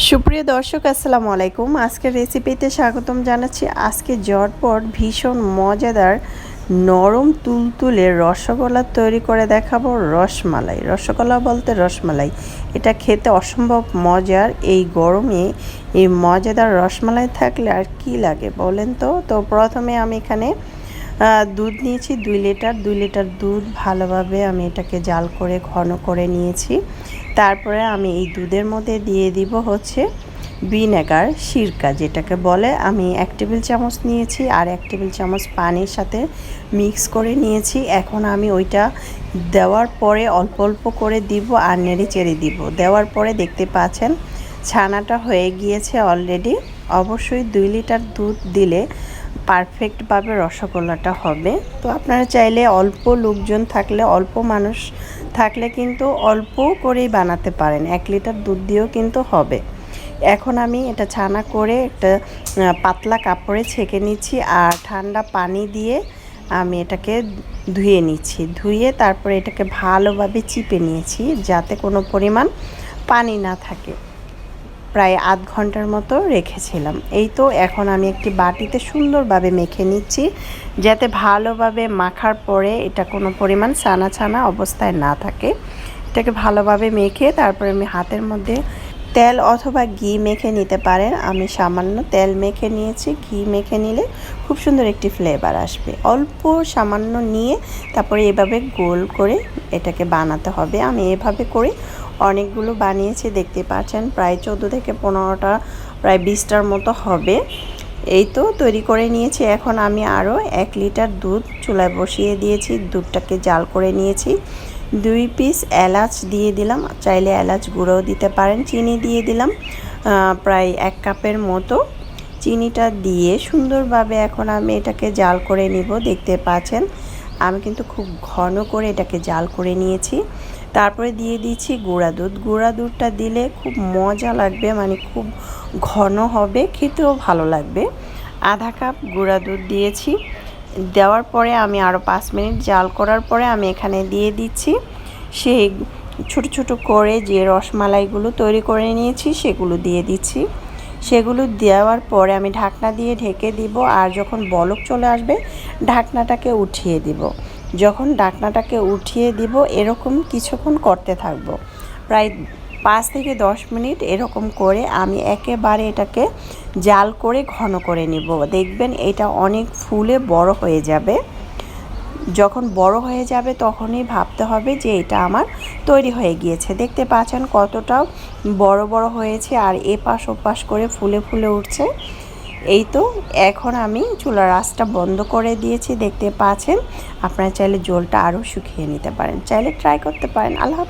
সুপ্রিয় দর্শক আসসালামু আলাইকুম। আজকের রেসিপিতে স্বাগতম জানাচ্ছি। আজকে ঝটপট ভীষণ মজাদার নরম তুলতুলে রসগোল্লা তৈরি করে দেখাবো। রসমালাই, রসগোল্লা বলতে রসমালাই, এটা খেতে অসম্ভব মজার। এই গরমে এই মজাদার রসমালাই থাকলে আর কি লাগে বলেন তো। তো প্রথমে আমি এখানে দুধ নিয়েছি 2 লিটার দুধ ভালোভাবে আমি এটাকে জাল করে ঘন করে নিয়েছি। তারপরে আমি এই দুধের মধ্যে দিয়ে দিব হচ্ছে ভিনেগার, সিরকা যেটাকে বলে। আমি 1 টেবিল চামচ নিয়েছি আর 1 টেবিল চামচ পানির সাথে মিক্স করে নিয়েছি। এখন আমি ওইটা দেওয়ার পরে অল্প অল্প করে দিব আর নেড়ে চেড়ে দিব। দেওয়ার পরে দেখতে পাচ্ছেন ছানাটা হয়ে গিয়েছে অলরেডি। অবশ্যই 2 লিটার দুধ দিলে পারফেক্টভাবে রসগোল্লাটা হবে। তো আপনারা চাইলে অল্প লোকজন থাকলে, অল্প মানুষ থাকলে কিন্তু অল্প করেই বানাতে পারেন। 1 লিটার দুধ দিয়েও কিন্তু হবে। এখন আমি এটা ছানা করে একটা পাতলা কাপড়ে ছেঁকে নিচ্ছি আর ঠান্ডা পানি দিয়ে আমি এটাকে ধুয়ে নিচ্ছি। ধুয়ে তারপরে এটাকে ভালোভাবে চিপে নিয়েছি যাতে কোনো পরিমাণ পানি না থাকে। প্রায় আধ ঘন্টার মতো রেখেছিলাম। এই তো এখন আমি একটি বাটিতে সুন্দরভাবে মেখে নিচ্ছি যাতে ভালোভাবে মাখার পরে এটা কোনো পরিমাণ ছানা ছানা অবস্থায় না থাকে। এটাকে ভালোভাবে মেখে তারপরে আমি হাতের মধ্যে তেল অথবা ঘি মেখে নিতে পারেন। আমি সামান্য তেল মেখে নিয়েছি। ঘি মেখে নিলে খুব সুন্দর একটি ফ্লেভার আসবে। অল্প সামান্য নিয়ে তারপরে এভাবে গোল করে এটাকে বানাতে হবে। আমি এভাবে করে অনেকগুলো বানিয়েছি, দেখতে পাচ্ছেন প্রায় 14 থেকে 15টা, প্রায় 20টার মতো হবে। এই তো তৈরি করে নিয়েছি। এখন আমি আরও 1 লিটার দুধ চুলায় বসিয়ে দিয়েছি। দুধটাকে জাল করে নিয়েছি। 2 পিস এলাচ দিয়ে দিলাম, চাইলে এলাচ গুঁড়োও দিতে পারেন। চিনি দিয়ে দিলাম প্রায় 1 কাপের মতো। চিনিটা দিয়ে সুন্দরভাবে এখন আমি এটাকে জাল করে নিব। দেখতে পাচ্ছেন আমি কিন্তু খুব ঘন করে এটাকে জাল করে নিয়েছি। তারপরে দিয়ে দিচ্ছি গুঁড়া দুধ। গুঁড়া দুধটা দিলে খুব মজা লাগবে, মানে খুব ঘন হবে, খেতেও ভালো লাগবে। আধা কাপ গুঁড়া দুধ দিয়েছি। দেওয়ার পরে আমি আরও 5 মিনিট জাল করার পরে আমি এখানে দিয়ে দিচ্ছি সেই ছোট ছোট করে যে রসমালাইগুলো তৈরি করে নিয়েছি সেগুলো দিয়ে দিচ্ছি। সেগুলো দেওয়ার পরে আমি ঢাকনা দিয়ে ঢেকে দিব আর যখন বলক চলে আসবে ঢাকনাটাকে উঠিয়ে দিব। যখন ঢাকনাটাকে উঠিয়ে দিব এরকম কিছুক্ষণ করতে থাকবো, প্রায় 5 থেকে 10 মিনিট এরকম করে আমি একেবারে এটাকে জাল করে ঘন করে নিব। দেখবেন এটা অনেক ফুলে বড় হয়ে যাবে। যখন বড় হয়ে যাবে তখনই ভাবতে হবে যে এটা আমার তৈরি হয়ে গিয়েছে। দেখতে পাচ্ছেন কতটা বড় বড় হয়েছে আর এপাশ ওপাশ করে ফুলে ফুলে উঠছে। এই তো এখন আমি চুলার আঁচটা বন্ধ করে দিয়েছি। দেখতে পাচ্ছেন আপনারা চাইলে জলটা আরও শুকিয়ে নিতে পারেন, চাইলে ট্রাই করতে পারেন। আল্লাহ।